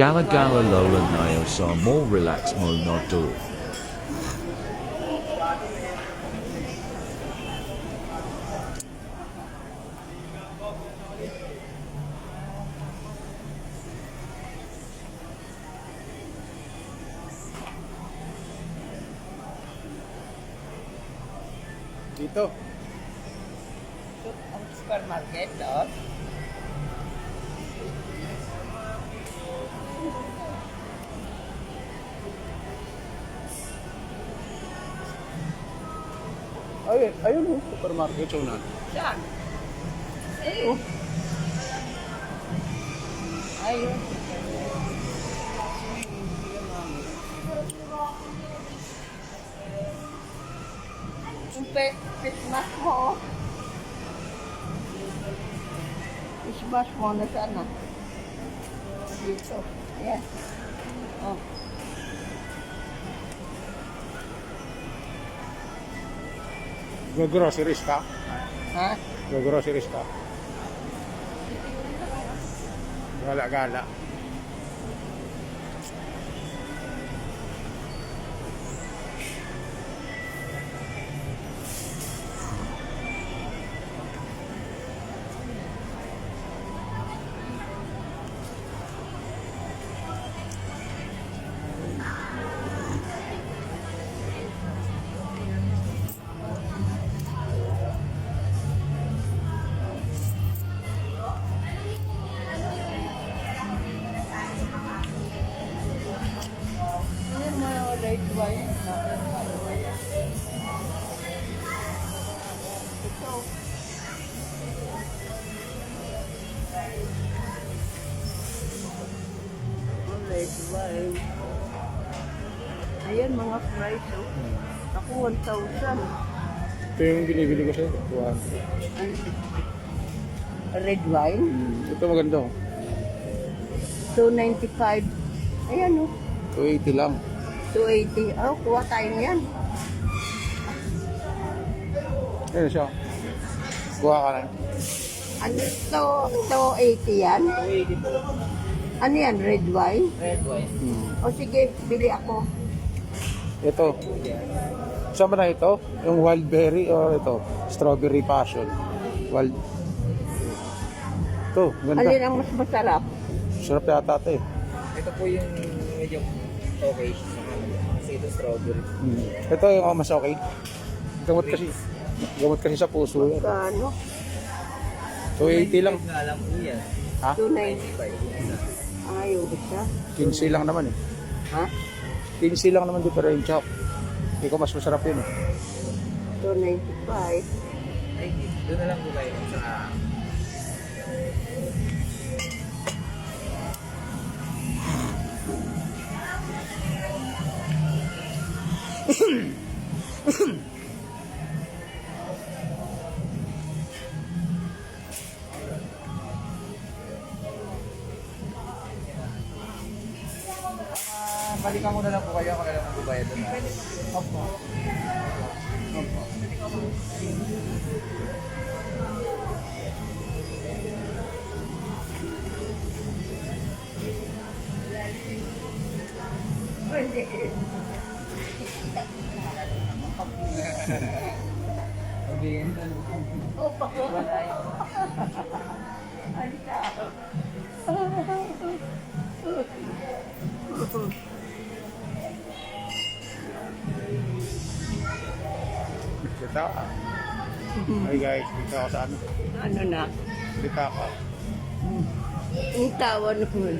Gala Lola Nayo sa more relax mo nodo. Dito. Ang supermarket doon. Ay, ayun oh, supermarket so na. Saan? Ayun. Ayun. Yung Christmas mo. Christmas mo na sana. Dito. Ayan. Oh. Groceries ka? Ha? Groceries ka? Gala-gala. Ayan mga light wine natin. Ito. Light wine. Ayan mga price oh. Ako 1,000. Ito yung binibili ko sa'yo. Red wine. Ito maganda oh. 295. Ayan oh. 280 lang. 280. Oh, kuha tayo yan. Ayun siya. Kuha ka na. Ano to? 280 yan? 280 po. Ano yan? Red wine? Red wine. O sige, bili ako. Ito. Saan ba na ito? Yung wild berry o ito? Strawberry passion. Wild. Ito, ganda. Alin ang mas masarap? Sarap yata ito eh. Ito po yung medyo okay sa kanila. Kasi ito strawberry. Ito yung mas okay. Gamot kasi. Gamot kasi sa puso yan. Kano? 280 lang. Nga lang po yan. Ha? 290. Ayaw siya. 15 lang naman eh. Ha? 15 lang naman diferensya. Hindi ko mas masarap yun eh. 295. Ay, doon na lang po kayo sa... balikan ko na lang po kayo. Ako na lang magbabayad doon. Opo. Opo. Opa ko. Dito ka. Hi guys, dito ako sa ano. Ano na? Dito ako. Ang tawa naman.